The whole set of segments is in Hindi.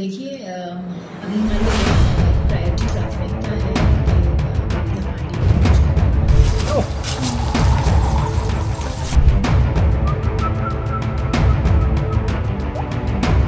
देखिए अभी हमारी प्रायोरिटी प्राथमिकता है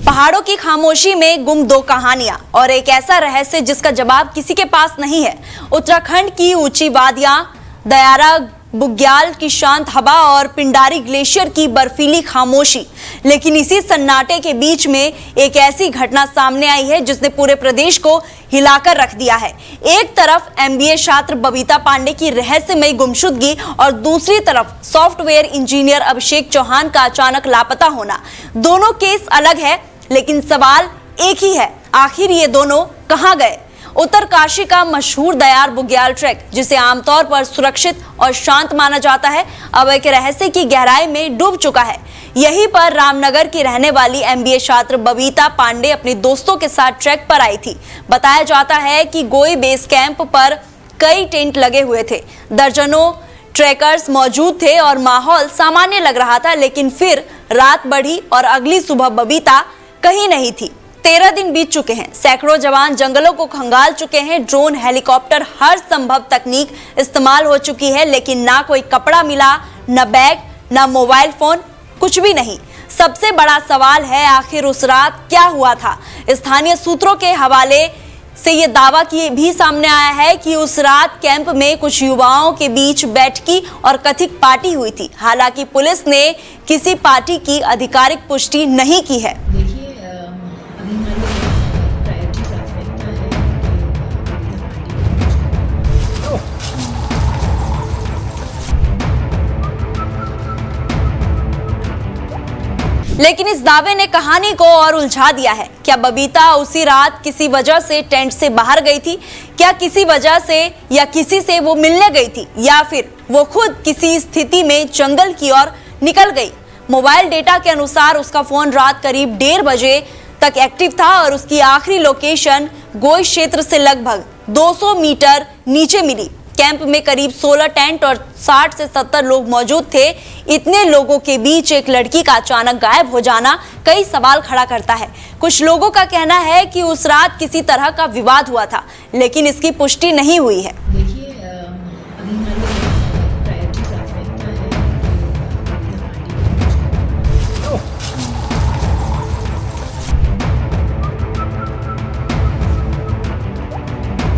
पहाड़ों की खामोशी में गुम दो कहानियां और एक ऐसा रहस्य जिसका जवाब किसी के पास नहीं है। उत्तराखंड की ऊंची वादियां, दयारा बुग्याल की शांत हवा और पिंडारी ग्लेशियर की बर्फीली खामोशी। लेकिन इसी सन्नाटे के बीच में एक ऐसी घटना सामने आई है जिसने पूरे प्रदेश को हिलाकर रख दिया है। एक तरफ MBA छात्र बबीता पांडे की रहस्यमयी गुमशुदगी और दूसरी तरफ सॉफ्टवेयर इंजीनियर अभिषेक चौहान का अचानक लापता होना। दोनों केस अलग है लेकिन सवाल एक ही है, आखिर ये दोनों कहां गए? उत्तरकाशी का मशहूर दयार बुग्याल ट्रैक, जिसे आमतौर पर सुरक्षित और शांत माना जाता है, अब एक रहस्य की गहराई में डूब चुका है। यहीं पर रामनगर की रहने वाली MBA छात्र बबीता पांडे अपने दोस्तों के साथ ट्रैक पर आई थी। बताया जाता है कि गोई बेस कैंप पर कई टेंट लगे हुए थे, दर्जनों ट्रैकर्स मौजूद थे और माहौल सामान्य लग रहा था। लेकिन फिर रात बढ़ी और अगली सुबह बबीता कहीं नहीं थी। 13 दिन बीत चुके हैं, सैकड़ों जवान जंगलों को खंगाल चुके हैं, ड्रोन, हेलीकॉप्टर, हर संभव तकनीक इस्तेमाल हो चुकी है, लेकिन ना कोई कपड़ा मिला, न बैग, न मोबाइल फोन, कुछ भी नहीं। सबसे बड़ा सवाल है, आखिर उस रात क्या हुआ था? स्थानीय सूत्रों के हवाले से ये दावा की भी सामने आया है कि उस रात कैंप में कुछ युवाओं के बीच बैठकी और कथित पार्टी हुई थी। हालांकि पुलिस ने किसी पार्टी की आधिकारिक पुष्टि नहीं की है। लेकिन इस दावे ने कहानी को और उलझा दिया है। क्या बबीता उसी रात किसी वजह से टेंट से बाहर गई थी? क्या किसी वजह से या किसी से वो मिलने गई थी, या फिर वो खुद किसी स्थिति में जंगल की ओर निकल गई? मोबाइल डेटा के अनुसार उसका फोन रात करीब 1:30 बजे तक एक्टिव था और उसकी आखिरी लोकेशन गोई क्षेत्र से लगभग 200 मीटर नीचे मिली। कैंप में करीब 16 टेंट और 60 से 70 लोग मौजूद थे। इतने लोगों के बीच एक लड़की का अचानक गायब हो जाना कई सवाल खड़ा करता है। कुछ लोगों का कहना है कि उस रात किसी तरह का विवाद हुआ था, लेकिन इसकी पुष्टि नहीं हुई है।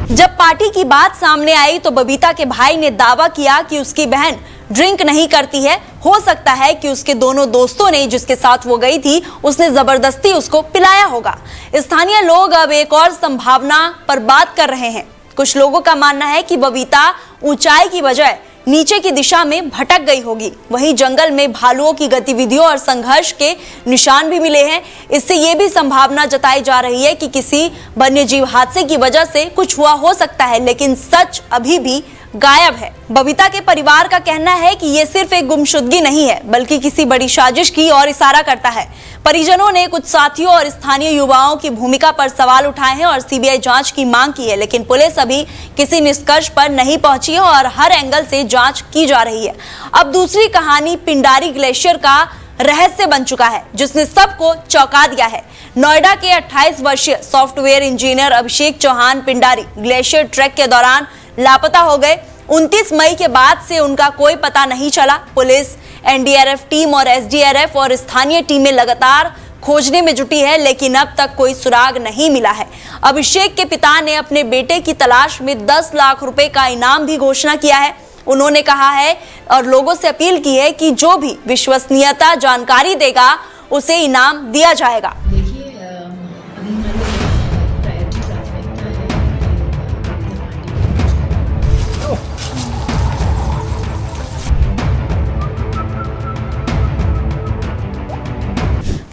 जब पार्टी की बात सामने आई तो बबीता के भाई ने दावा किया कि उसकी बहन ड्रिंक नहीं करती है। हो सकता है कि उसके दोनों दोस्तों ने, जिसके साथ वो गई थी, उसने जबरदस्ती उसको पिलाया होगा। स्थानीय लोग अब एक और संभावना पर बात कर रहे हैं। कुछ लोगों का मानना है कि बबीता ऊंचाई की बजाय नीचे की दिशा में भटक गई होगी। वहीं जंगल में भालुओं की गतिविधियों और संघर्ष के निशान भी मिले हैं। इससे ये भी संभावना जताई जा रही है कि किसी वन्यजीव हादसे की वजह से कुछ हुआ हो सकता है, लेकिन सच अभी भी गायब है। बबीता के परिवार का कहना है कि ये सिर्फ एक गुमशुदगी नहीं है, बल्कि किसी बड़ी साजिश की ओर इशारा करता है। परिजनों ने कुछ साथियों और स्थानीय युवाओं की भूमिका पर सवाल उठाए हैं और CBI जांच की मांग की है, लेकिन पुलिस अभी किसी निष्कर्ष पर नहीं पहुंची है और हर एंगल से जांच की जा रही है। अब दूसरी कहानी पिंडारी ग्लेशियर का रहस्य बन चुका है, जिसने सबको चौंका दिया है। नोएडा के 28 वर्षीय सॉफ्टवेयर इंजीनियर अभिषेक चौहान पिंडारी ग्लेशियर ट्रैक के दौरान लापता हो गए। 29 मई के बाद से उनका कोई पता नहीं चला। पुलिस, NDRF टीम और SDRF और स्थानीय टीमें लगातार खोजने में जुटी है, लेकिन अब तक कोई सुराग नहीं मिला है। अभिषेक के पिता ने अपने बेटे की तलाश में 10 लाख रुपए का इनाम भी घोषणा किया है। उन्होंने कहा है और लोगों से अपील की है कि जो भी विश्वसनीयता जानकारी देगा उसे इनाम दिया जाएगा।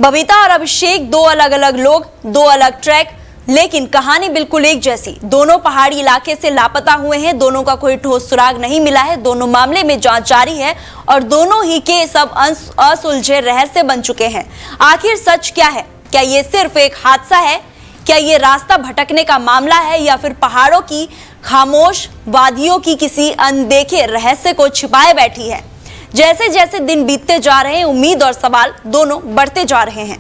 बबीता और अभिषेक दो अलग अलग लोग, दो अलग ट्रैक, लेकिन कहानी बिल्कुल एक जैसी। दोनों पहाड़ी इलाके से लापता हुए हैं, दोनों का कोई ठोस सुराग नहीं मिला है। दोनों मामले में जांच जारी है और दोनों ही के सब असुलझे रहस्य बन चुके हैं। आखिर सच क्या है? क्या ये सिर्फ एक हादसा है? क्या ये रास्ता भटकने का मामला है, या फिर पहाड़ों की खामोश वादियों की किसी अनदेखे रहस्य को छिपाए बैठी है? जैसे जैसे दिन बीतते जा रहे हैं, उम्मीद और सवाल दोनों बढ़ते जा रहे हैं।